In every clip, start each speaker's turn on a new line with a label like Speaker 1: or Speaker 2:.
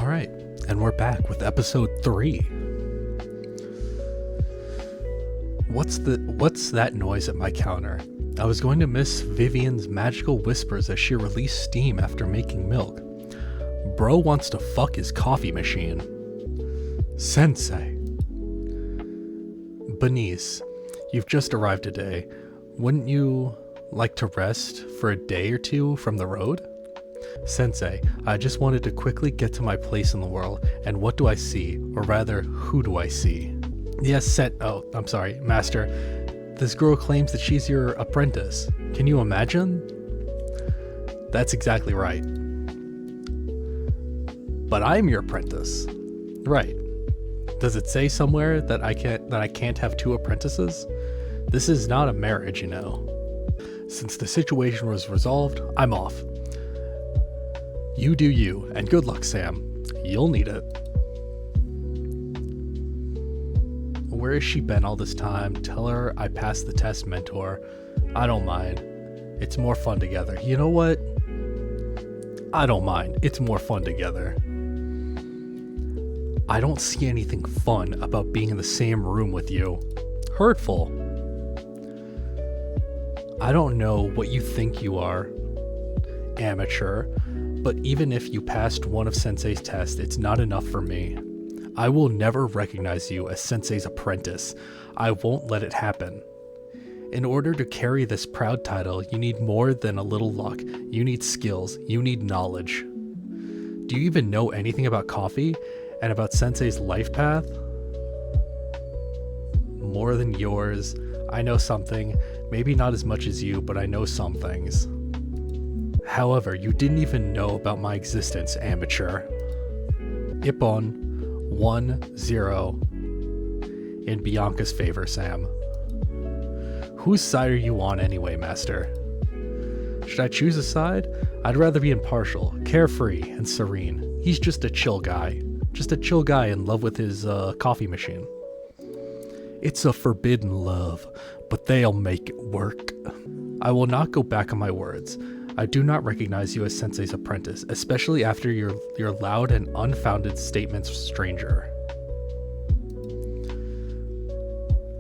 Speaker 1: Alright, and we're back with episode 3. What's that noise at my counter? I was going to miss Vivian's magical whispers as she released steam after making milk. Bro wants to fuck his coffee machine. Sensei. Benise, you've just arrived today. Wouldn't you like to rest for a day or two from the road? Sensei, I just wanted to quickly get to my place in the world, and what do I see? Or rather, who do I see? Yes, Master. This girl claims that she's your apprentice. Can you imagine? That's exactly right. But I'm your apprentice. Right. Does it say somewhere that I can't have two apprentices? This is not a marriage, you know. Since the situation was resolved, I'm off. You do you, and good luck, Sam. You'll need it. Where has she been all this time? Tell her I passed the test, mentor. I don't mind. It's more fun together. You know what? I don't mind. It's more fun together. I don't see anything fun about being in the same room with you. Hurtful. I don't know what you think you are, amateur, but even if you passed one of Sensei's tests, it's not enough for me. I will never recognize you as Sensei's apprentice. I won't let it happen. In order to carry this proud title, you need more than a little luck. You need skills. You need knowledge. Do you even know anything about coffee and about Sensei's life path? More than yours. I know something. Maybe not as much as you, but I know some things. However, you didn't even know about my existence, amateur. Ippon 1-0 in Bianca's favor, Sam. Whose side are you on anyway, Master? Should I choose a side? I'd rather be impartial, carefree, and serene. He's just a chill guy. Just a chill guy in love with his coffee machine. It's a forbidden love, but they'll make it work. I will not go back on my words. I do not recognize you as Sensei's apprentice, especially after your loud and unfounded statements, stranger.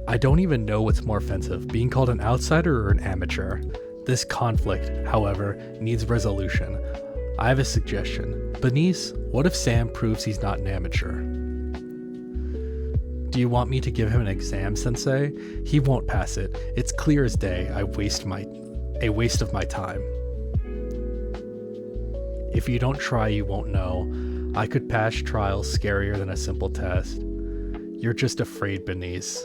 Speaker 1: I don't even know what's more offensive, being called an outsider or an amateur. This conflict, however, needs resolution. I have a suggestion. Benise, what if Sam proves he's not an amateur? Do you want me to give him an exam, Sensei? He won't pass it. It's clear as day. A waste of my time. If you don't try, you won't know. I could pass trials scarier than a simple test. You're just afraid, Benise.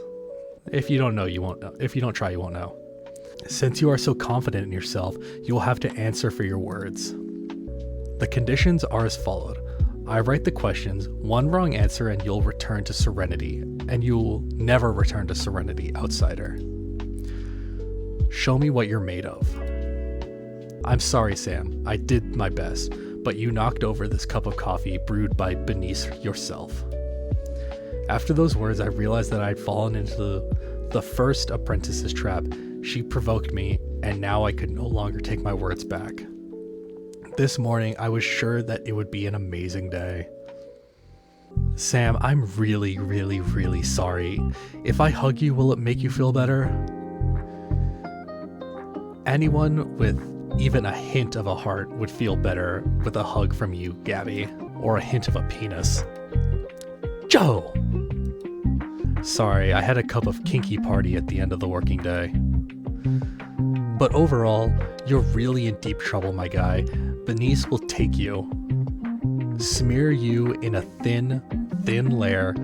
Speaker 1: If you don't know, you won't know. If you don't try, you won't know. Since you are so confident in yourself, you'll have to answer for your words. The conditions are as followed. I write the questions, one wrong answer and you'll return to serenity. And you'll never return to serenity, outsider. Show me what you're made of. I'm sorry, Sam. I did my best, but you knocked over this cup of coffee brewed by Benise yourself. After those words, I realized that I'd fallen into the first apprentice's trap. She provoked me, and now I could no longer take my words back. This morning, I was sure that it would be an amazing day. Sam, I'm really, really, really sorry. If I hug you, will it make you feel better? Anyone with even a hint of a heart would feel better with a hug from you, Gabby, or a hint of a penis. Joe! Sorry, I had a cup of kinky party at the end of the working day. But overall, you're really in deep trouble, my guy. Benise will take you, smear you in a thin layer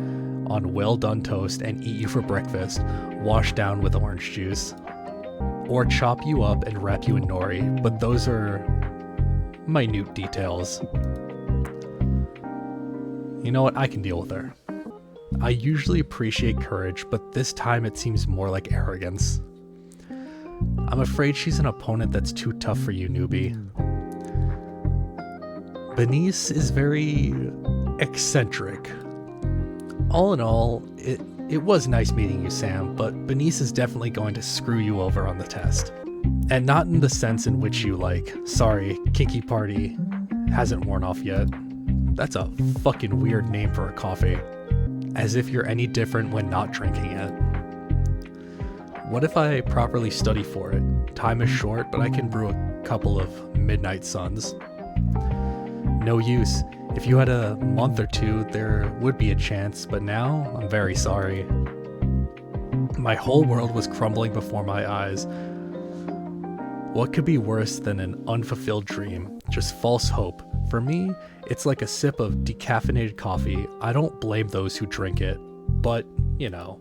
Speaker 1: on well-done toast and eat you for breakfast, washed down with orange juice. Or chop you up and wrap you in nori, but those are minute details. You know what, I can deal with her. I usually appreciate courage, but this time it seems more like arrogance. I'm afraid she's an opponent that's too tough for you, newbie. Benise is very eccentric. All in all, it was nice meeting you, Sam, but Benise is definitely going to screw you over on the test. And not in the sense in which you sorry, kinky party hasn't worn off yet. That's a fucking weird name for a coffee. As if you're any different when not drinking it. What if I properly study for it? Time is short, but I can brew a couple of midnight suns. No use. If you had a month or two, there would be a chance, but now, I'm very sorry. My whole world was crumbling before my eyes. What could be worse than an unfulfilled dream? Just false hope. For me, it's like a sip of decaffeinated coffee. I don't blame those who drink it, but, you know.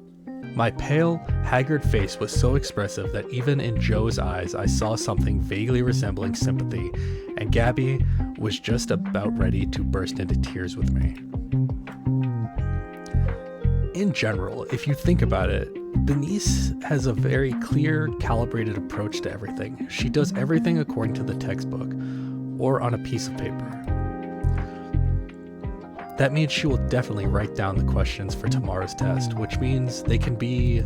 Speaker 1: My pale, haggard face was so expressive that even in Joe's eyes I saw something vaguely resembling sympathy, and Gabby was just about ready to burst into tears with me. In general, if you think about it, Benise has a very clear, calibrated approach to everything. She does everything according to the textbook, or on a piece of paper. That means she will definitely write down the questions for tomorrow's test, which means they can be...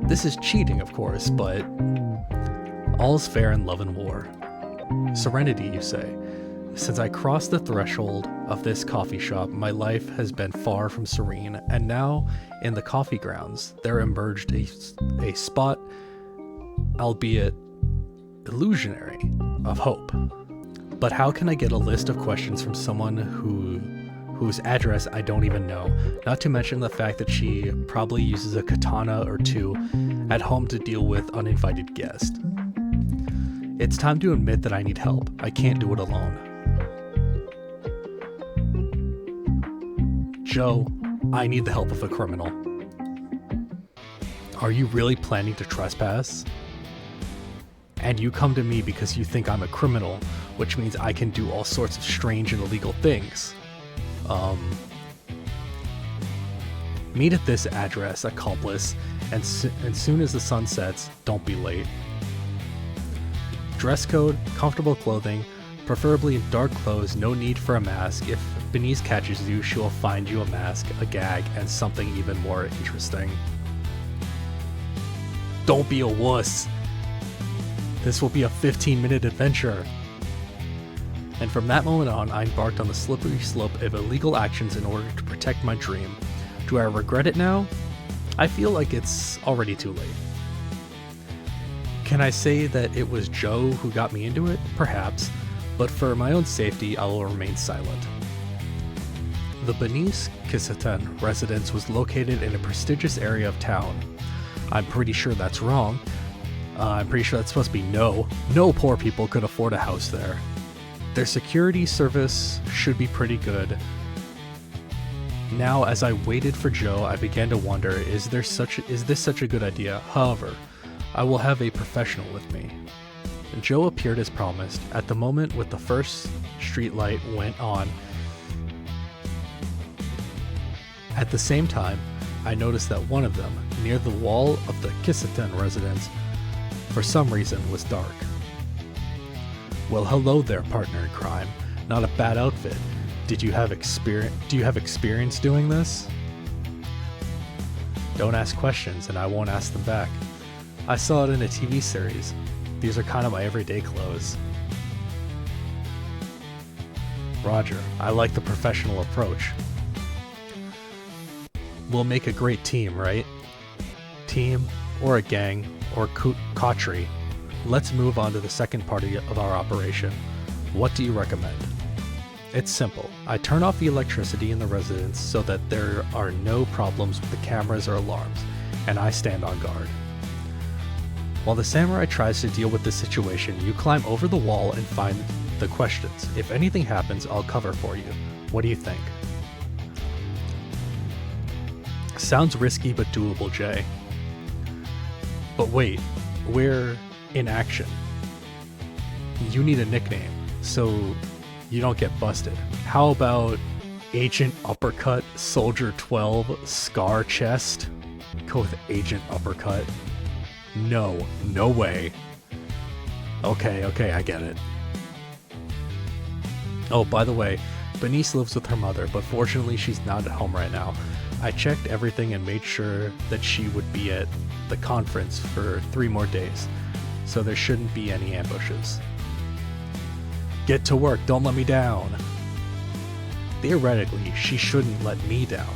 Speaker 1: This is cheating, of course, but all's fair in love and war. Serenity, you say. Since I crossed the threshold of this coffee shop, my life has been far from serene, and now, in the coffee grounds, there emerged a spot, albeit illusionary, of hope. But how can I get a list of questions from someone whose address I don't even know? Not to mention the fact that she probably uses a katana or two at home to deal with uninvited guests. It's time to admit that I need help. I can't do it alone. Joe, I need the help of a criminal. Are you really planning to trespass? And you come to me because you think I'm a criminal, which means I can do all sorts of strange and illegal things. Meet at this address, accomplice, and soon as the sun sets, don't be late. Dress code, comfortable clothing, preferably in dark clothes, no need for a mask. If Benise catches you, she will find you a mask, a gag, and something even more interesting. Don't be a wuss. This will be a 15-minute adventure. And from that moment on, I embarked on the slippery slope of illegal actions in order to protect my dream. Do I regret it now? I feel like it's already too late. Can I say that it was Joe who got me into it? Perhaps, but for my own safety, I will remain silent. The Benise Kisatan residence was located in a prestigious area of town. I'm pretty sure that's wrong. I'm pretty sure that's supposed to be no. No poor people could afford a house there. Their security service should be pretty good. Now, as I waited for Joe, I began to wonder, is this such a good idea? However, I will have a professional with me. Joe appeared as promised. At the moment with the first street light went on. At the same time, I noticed that one of them, near the wall of the Kisatan residence, for some reason was dark. Well, hello there, partner in crime. Not a bad outfit. Do you have experience doing this? Don't ask questions and I won't ask them back. I saw it in a TV series. These are kind of my everyday clothes. Roger, I like the professional approach. We'll make a great team, right? Team, or a gang, or coterie. Let's move on to the second part of our operation. What do you recommend? It's simple. I turn off the electricity in the residence so that there are no problems with the cameras or alarms, and I stand on guard. While the samurai tries to deal with the situation, you climb over the wall and find the questions. If anything happens, I'll cover for you. What do you think? Sounds risky but doable, Jay. But wait, we're in action. You need a nickname, so you don't get busted. How about Agent Uppercut, Soldier 12, Scar Chest? Go with Agent Uppercut. No way. Okay, I get it. Oh, by the way, Benise lives with her mother, but fortunately she's not at home right now. I checked everything and made sure that she would be at the conference for 3 more days, so there shouldn't be any ambushes. Get to work, don't let me down. Theoretically, she shouldn't let me down.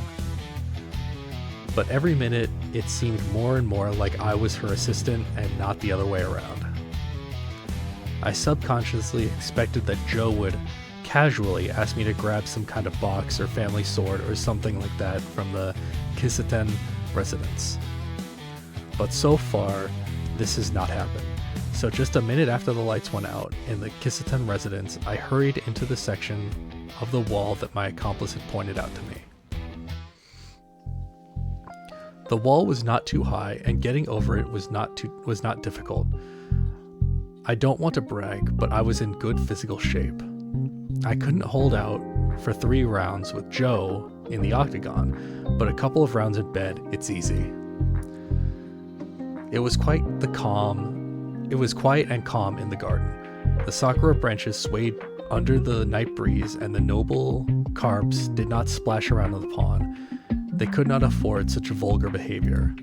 Speaker 1: But every minute, it seemed more and more like I was her assistant and not the other way around. I subconsciously expected that Joe would casually ask me to grab some kind of box or family sword or something like that from the Kissiten residence. But so far, this has not happened. So just a minute after the lights went out in the Kissiten residence, I hurried into the section of the wall that my accomplice had pointed out to me. The wall was not too high, and getting over it was not difficult. I don't want to brag, but I was in good physical shape. I couldn't hold out for 3 rounds with Joe in the octagon, but a couple of rounds in bed, it's easy. It was quiet and calm in the garden. The sakura branches swayed under the night breeze, and the noble carps did not splash around in the pond. They could not afford such vulgar behavior.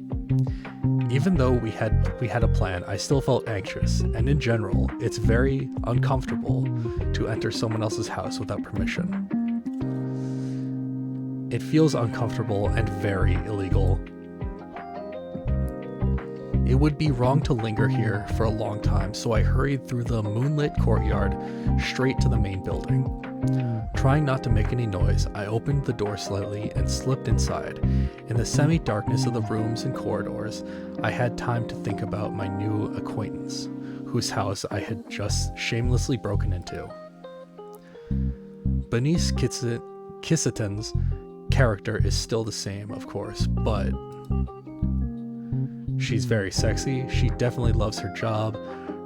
Speaker 1: Even though we had a plan, I still felt anxious, and in general, it's very uncomfortable to enter someone else's house without permission. It feels uncomfortable and very illegal. It would be wrong to linger here for a long time, so I hurried through the moonlit courtyard straight to the main building. Trying not to make any noise, I opened the door slightly and slipped inside. In the semi-darkness of the rooms and corridors, I had time to think about my new acquaintance, whose house I had just shamelessly broken into. Benise Kissiten's character is still the same, of course, but she's very sexy, she definitely loves her job,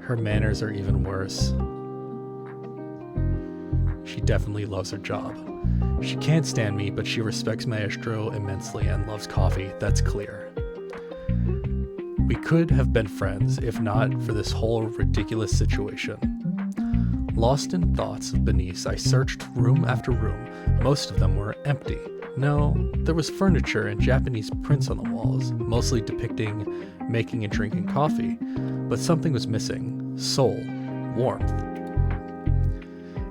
Speaker 1: her manners are even worse. She definitely loves her job. She can't stand me, but she respects Maestro immensely and loves coffee, that's clear. We could have been friends if not for this whole ridiculous situation. Lost in thoughts of Benise, I searched room after room. Most of them were empty. No, there was furniture and Japanese prints on the walls, mostly depicting making and drinking coffee, but something was missing. Soul. Warmth.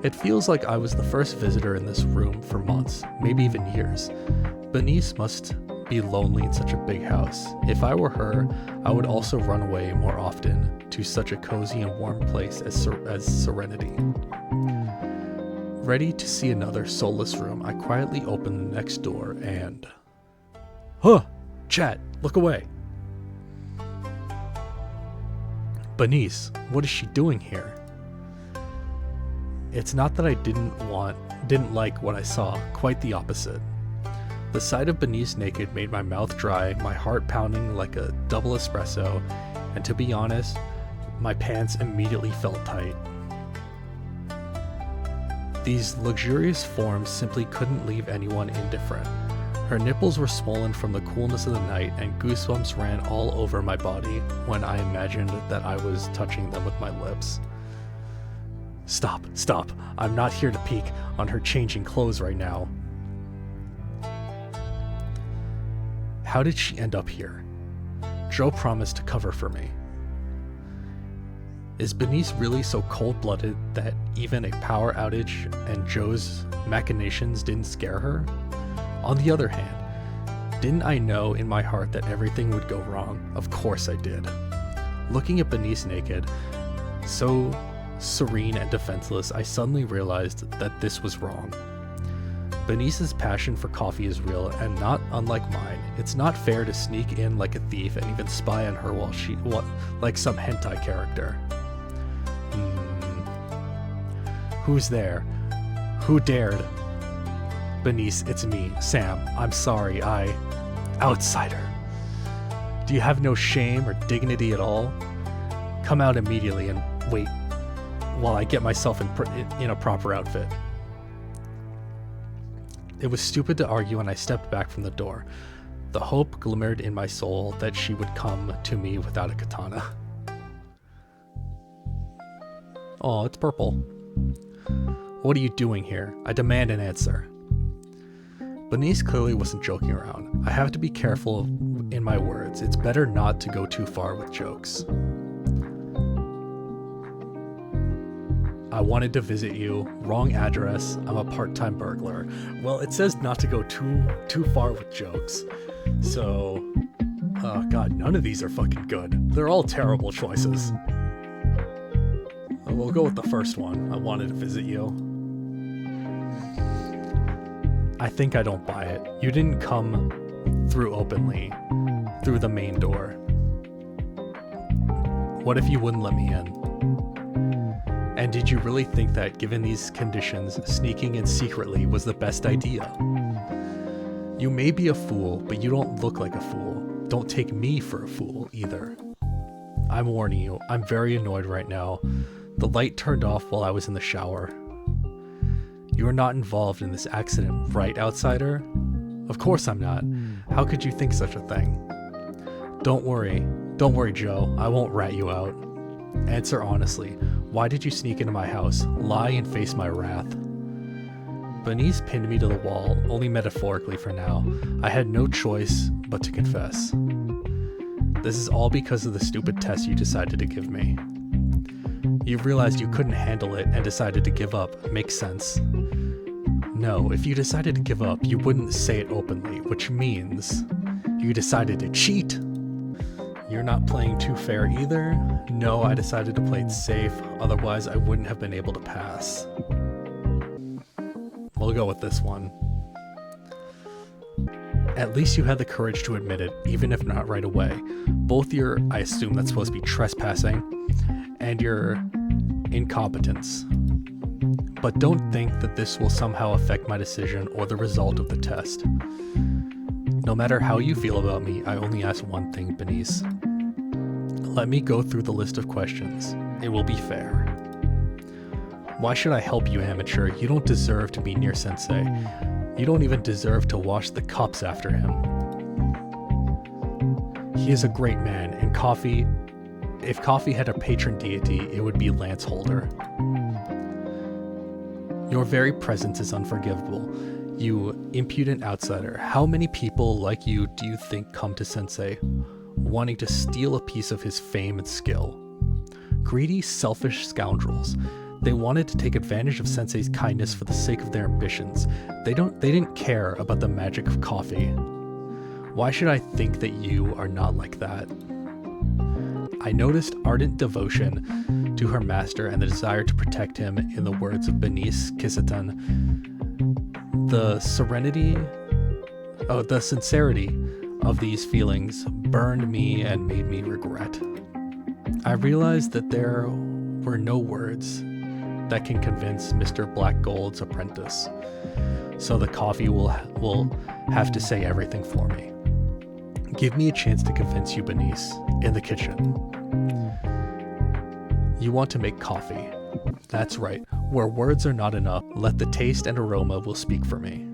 Speaker 1: It feels like I was the first visitor in this room for months, maybe even years. Benise must be lonely in such a big house. If I were her, I would also run away more often to such a cozy and warm place as Serenity. Ready to see another soulless room, I quietly opened the next door and... Chat, look away! Benise, what is she doing here? It's not that I didn't like what I saw, quite the opposite. The sight of Benise naked made my mouth dry, my heart pounding like a double espresso, and to be honest, my pants immediately felt tight. These luxurious forms simply couldn't leave anyone indifferent. Her nipples were swollen from the coolness of the night, and goosebumps ran all over my body when I imagined that I was touching them with my lips. Stop. I'm not here to peek on her changing clothes right now. How did she end up here? Joe promised to cover for me. Is Benise really so cold-blooded that even a power outage and Joe's machinations didn't scare her? On the other hand, didn't I know in my heart that everything would go wrong? Of course I did. Looking at Benise naked, so serene and defenseless, I suddenly realized that this was wrong. Benise's passion for coffee is real and not unlike mine. It's not fair to sneak in like a thief and even spy on her while like some hentai character. Who's there? Who dared? Benise, it's me, Sam. I'm sorry, outsider. Do you have no shame or dignity at all? Come out immediately and wait while I get myself in a proper outfit. It was stupid to argue, and I stepped back from the door. The hope glimmered in my soul that she would come to me without a katana. Oh, it's purple. What are you doing here? I demand an answer. Benise clearly wasn't joking around. I have to be careful in my words. It's better not to go too far with jokes. I wanted to visit you. Wrong address. I'm a part-time burglar. Well, it says not to go too far with jokes. So, oh god, none of these are fucking good. They're all terrible choices. We'll go with the first one. I wanted to visit you. I think I don't buy it. You didn't come through openly, through the main door. What if you wouldn't let me in? And did you really think that, given these conditions, sneaking in secretly was the best idea? You may be a fool, but you don't look like a fool. Don't take me for a fool, either. I'm warning you, I'm very annoyed right now. The light turned off while I was in the shower. You are not involved in this accident, right, outsider? Of course I'm not. How could you think such a thing? Don't worry, Joe. I won't rat you out. Answer honestly. Why did you sneak into my house? Lie and face my wrath. Benise pinned me to the wall, only metaphorically for now. I had no choice but to confess. This is all because of the stupid test you decided to give me. You realized you couldn't handle it and decided to give up. Makes sense. No, if you decided to give up, you wouldn't say it openly, which means you decided to cheat. You're not playing too fair either. No, I decided to play it safe, otherwise I wouldn't have been able to pass. We'll go with this one. At least you had the courage to admit it, even if not right away. Both your, I assume that's supposed to be trespassing, and your incompetence. But don't think that this will somehow affect my decision or the result of the test. No matter how you feel about me, I only ask one thing, Benise. Let me go through the list of questions. It will be fair. Why should I help you, amateur? You don't deserve to be near Sensei. You don't even deserve to wash the cups after him. He is a great man, and if coffee had a patron deity, it would be Lance Holder. Your very presence is unforgivable. You impudent outsider. How many people like you do you think come to Sensei, wanting to steal a piece of his fame and skill? Greedy, selfish scoundrels. They wanted to take advantage of Sensei's kindness for the sake of their ambitions. They didn't care about the magic of coffee. Why should I think that you are not like that? I noticed ardent devotion to her master and the desire to protect him in the words of Benise Kissiton. The sincerity of these feelings burned me and made me regret. I realized that there were no words that can convince Mr. Blackgold's apprentice, so the coffee will have to say everything for me. Give me a chance to convince you, Benise, in the kitchen. You want to make coffee. That's right. Where words are not enough, let the taste and aroma will speak for me.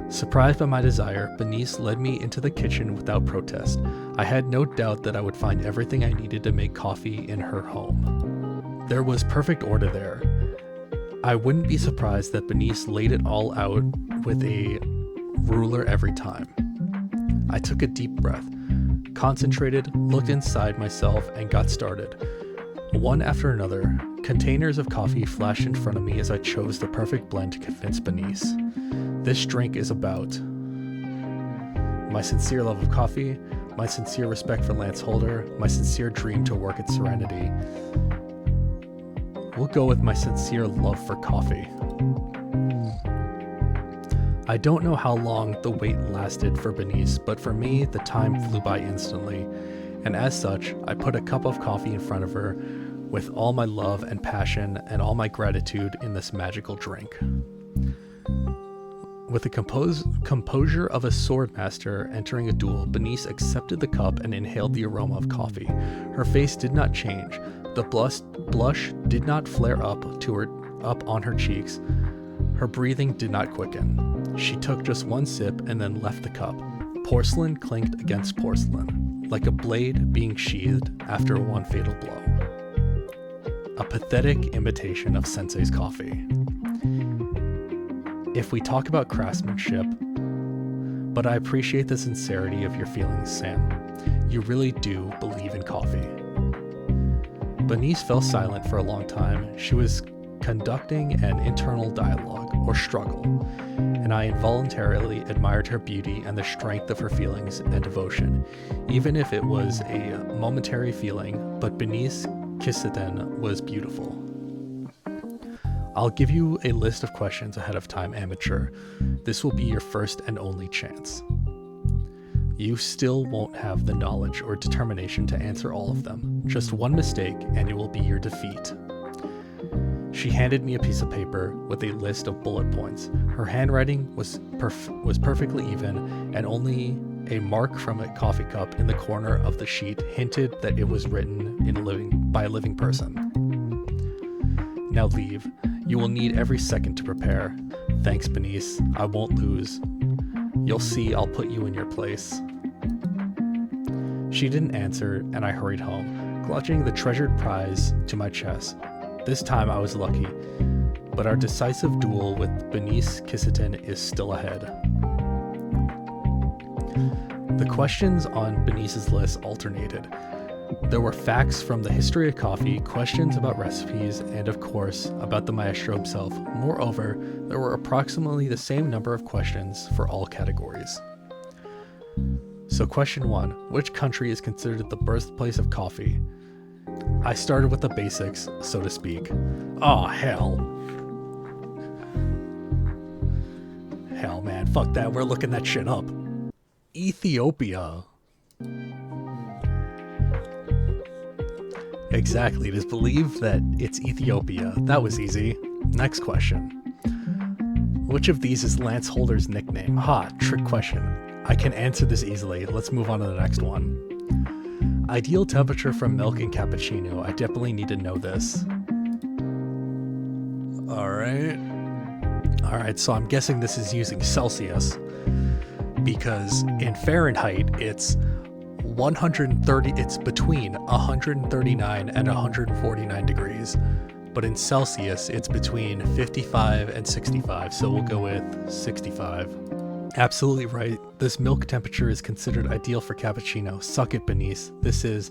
Speaker 1: Surprised by my desire, Benise led me into the kitchen without protest. I had no doubt that I would find everything I needed to make coffee in her home. There was perfect order there. I wouldn't be surprised that Benise laid it all out with a ruler every time. I took a deep breath, concentrated, looked inside myself, and got started. One after another, containers of coffee flashed in front of me as I chose the perfect blend to convince Benise. This drink is about my sincere love of coffee, my sincere respect for Lance Holder, my sincere dream to work at Serenity. We'll go with my sincere love for coffee. I don't know how long the wait lasted for Benise, but for me, the time flew by instantly, and as such, I put a cup of coffee in front of her with all my love and passion and all my gratitude in this magical drink. With the composure of a swordmaster entering a duel, Benise accepted the cup and inhaled the aroma of coffee. Her face did not change. The blush did not flare up on her cheeks. Her breathing did not quicken. She took just one sip and then left the cup. Porcelain clinked against porcelain, like a blade being sheathed after one fatal blow. A pathetic imitation of Sensei's coffee. If we talk about craftsmanship, but I appreciate the sincerity of your feelings, Sam. You really do believe in coffee. Benise fell silent for a long time. She was conducting an internal dialogue, or struggle, and I involuntarily admired her beauty and the strength of her feelings and devotion, even if it was a momentary feeling. But Benise Kissiten was beautiful. I'll give you a list of questions ahead of time, amateur. This will be your first and only chance. You still won't have the knowledge or determination to answer all of them. Just one mistake and it will be your defeat. She handed me a piece of paper with a list of bullet points. Her handwriting was perfectly even, and only a mark from a coffee cup in the corner of the sheet hinted that it was written by a living person. Now leave. You will need every second to prepare. Thanks, Benise. I won't lose. You'll see I'll put you in your place. She didn't answer, and I hurried home, clutching the treasured prize to my chest. This time I was lucky, but our decisive duel with Benise Kissiten is still ahead. The questions on Benise's list alternated. There were facts from the history of coffee, questions about recipes, and of course, about the maestro himself. Moreover, there were approximately the same number of questions for all categories. So question 1, which country is considered the birthplace of coffee? I started with the basics, so to speak. Oh, hell. Hell, man, fuck that, we're looking that shit up. Ethiopia. Exactly, it is believed that it's Ethiopia. That was easy. Next question. Which of these is Lance Holder's nickname? Ha, trick question. I can answer this easily. Let's move on to the next one. Ideal temperature for milk and cappuccino. I definitely need to know this. Alright, so I'm guessing this is using Celsius, because in Fahrenheit it's 130, it's between 139 and 149 degrees, but in Celsius it's between 55 and 65, so we'll go with 65. Absolutely right. This milk temperature is considered ideal for cappuccino. Suck it, Benise. This is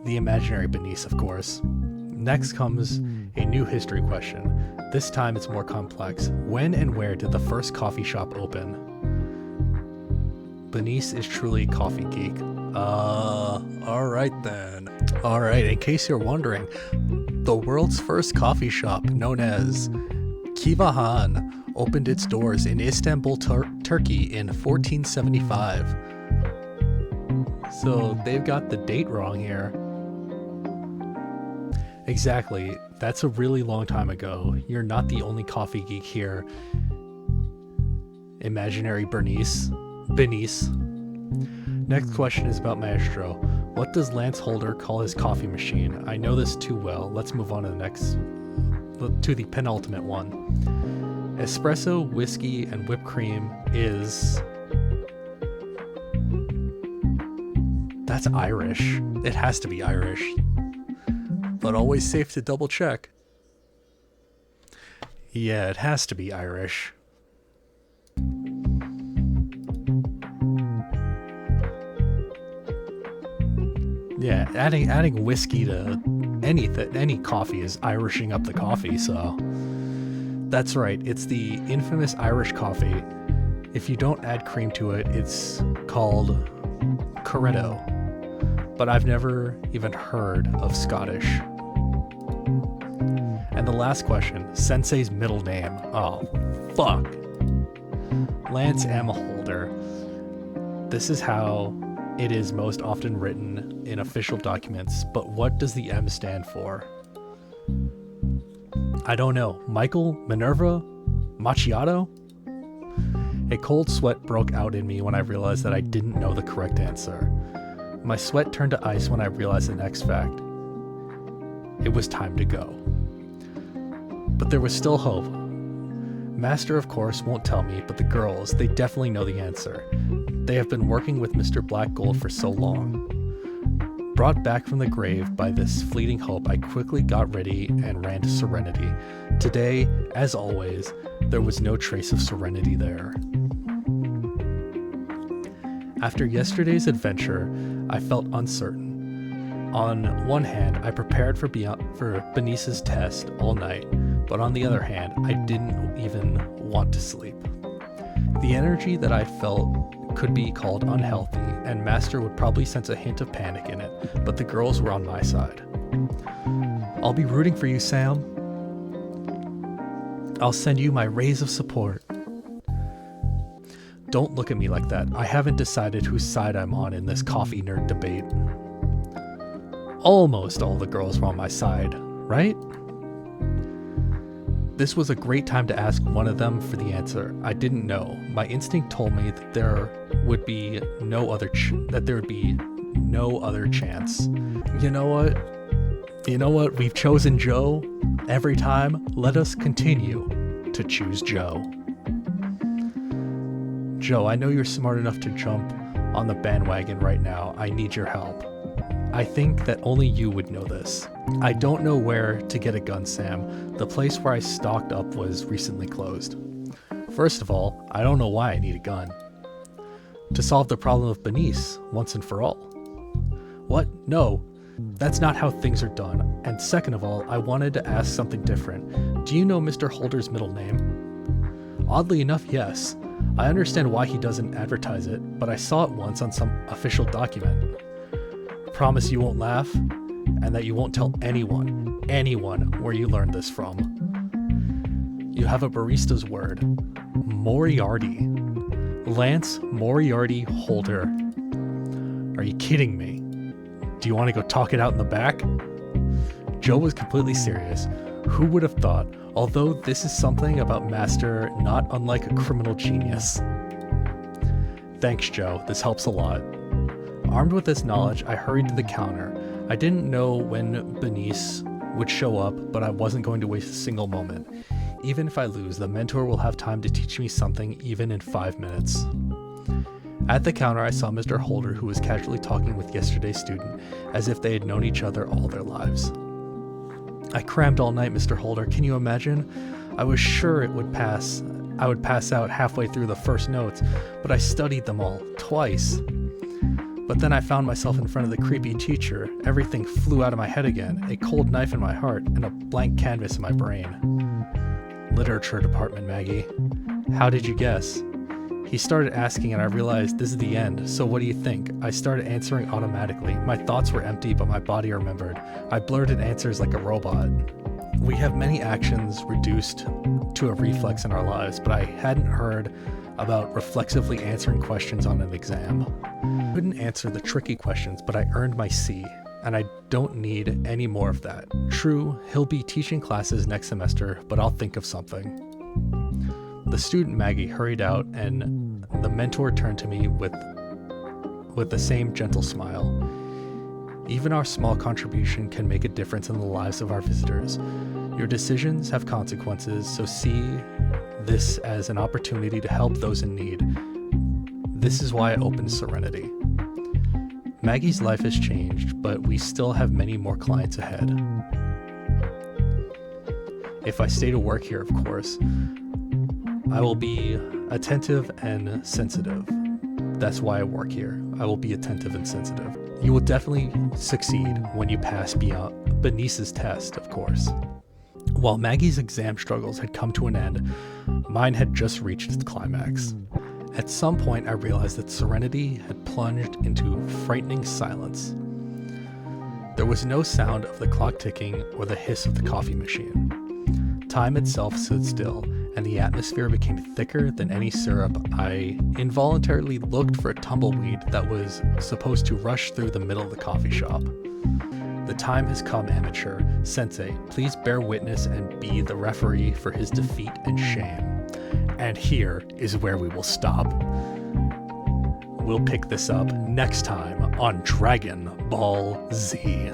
Speaker 1: the imaginary Benise, of course. Next comes a new history question. This time it's more complex. When and where did the first coffee shop open? Benise is truly a coffee geek. Alright then. Alright, in case you're wondering, the world's first coffee shop, known as Kivahan, opened its doors in Istanbul, Turkey in 1475. So they've got the date wrong here. Exactly, that's a really long time ago. You're not the only coffee geek here. Imaginary Benise. Next question is about Maestro. What does Lance Holder call his coffee machine? I know this too well. Let's move on to the penultimate one. Espresso, whiskey, and whipped cream is... That's Irish. It has to be Irish. But always safe to double check. Yeah, it has to be Irish. Yeah, adding whiskey to any coffee is Irishing up the coffee, so... That's right, it's the infamous Irish coffee. If you don't add cream to it, it's called Corretto. But I've never even heard of Scottish. And the last question, Sensei's middle name. Oh, fuck. Lance M. Holder. This is how it is most often written in official documents, but what does the M stand for? I don't know. Michael? Minerva? Macchiato? A cold sweat broke out in me when I realized that I didn't know the correct answer. My sweat turned to ice when I realized the next fact. It was time to go. But there was still hope. Master, of course, won't tell me, but the girls, they definitely know the answer. They have been working with Mr. Black Gold for so long. Brought back from the grave by this fleeting hope, I quickly got ready and ran to Serenity. Today, as always, there was no trace of Serenity there. After yesterday's adventure, I felt uncertain. On one hand, I prepared for Benise's test all night, but on the other hand, I didn't even want to sleep. The energy that I felt could be called unhealthy, and Master would probably sense a hint of panic in it, but the girls were on my side. I'll be rooting for you, Sam. I'll send you my rays of support. Don't look at me like that. I haven't decided whose side I'm on in this coffee nerd debate. Almost all the girls were on my side, right? This was a great time to ask one of them for the answer. I didn't know. My instinct told me that there would be no other chance. You know what? We've chosen Joe. Every time, let us continue to choose Joe. Joe, I know you're smart enough to jump on the bandwagon right now. I need your help. I think that only you would know this. I don't know where to get a gun, Sam. The place where I stocked up was recently closed. First of all, I don't know why I need a gun. To solve the problem of Benise, once and for all. What? No, that's not how things are done. And second of all, I wanted to ask something different. Do you know Mr. Holder's middle name? Oddly enough, yes. I understand why he doesn't advertise it, but I saw it once on some official document. Promise you won't laugh, and that you won't tell anyone where you learned this from. You have a barista's word. Moriarty. Lance Moriarty Holder. Are you kidding me? Do you want to go talk it out in the back? Joe was completely serious. Who would have thought? Although this is something about Master not unlike a criminal genius. Thanks, Joe. This helps a lot. Armed with this knowledge, I hurried to the counter. I didn't know when Benise would show up, but I wasn't going to waste a single moment. Even if I lose, the mentor will have time to teach me something even in 5 minutes. At the counter, I saw Mr. Holder, who was casually talking with yesterday's student, as if they had known each other all their lives. I crammed all night, Mr. Holder. Can you imagine? I was sure I would pass out halfway through the first notes, but I studied them all, twice. But then I found myself in front of the creepy teacher. Everything flew out of my head again, a cold knife in my heart, and a blank canvas in my brain. Literature department, Maggie. How did you guess? He started asking and I realized this is the end, so what do you think? I started answering automatically. My thoughts were empty, but my body remembered. I blurted answers like a robot. We have many actions reduced to a reflex in our lives, but I hadn't heard about reflexively answering questions on an exam. I couldn't answer the tricky questions, but I earned my C, and I don't need any more of that. True, he'll be teaching classes next semester, but I'll think of something. The student Maggie hurried out, and the mentor turned to me with the same gentle smile. Even our small contribution can make a difference in the lives of our visitors. Your decisions have consequences, so see this as an opportunity to help those in need. This is why I opened Serenity. Maggie's life has changed, but we still have many more clients ahead. If I stay to work here, of course, I will be attentive and sensitive. That's why I work here. I will be attentive and sensitive. You will definitely succeed when you pass beyond Benise's test, of course. While Maggie's exam struggles had come to an end, mine had just reached its climax. At some point, I realized that Serenity had plunged into frightening silence. There was no sound of the clock ticking or the hiss of the coffee machine. Time itself stood still, and the atmosphere became thicker than any syrup. I involuntarily looked for a tumbleweed that was supposed to rush through the middle of the coffee shop. The time has come, amateur. Sensei, please bear witness and be the referee for his defeat and shame. And here is where we will stop. We'll pick this up next time on Dragon Ball Z.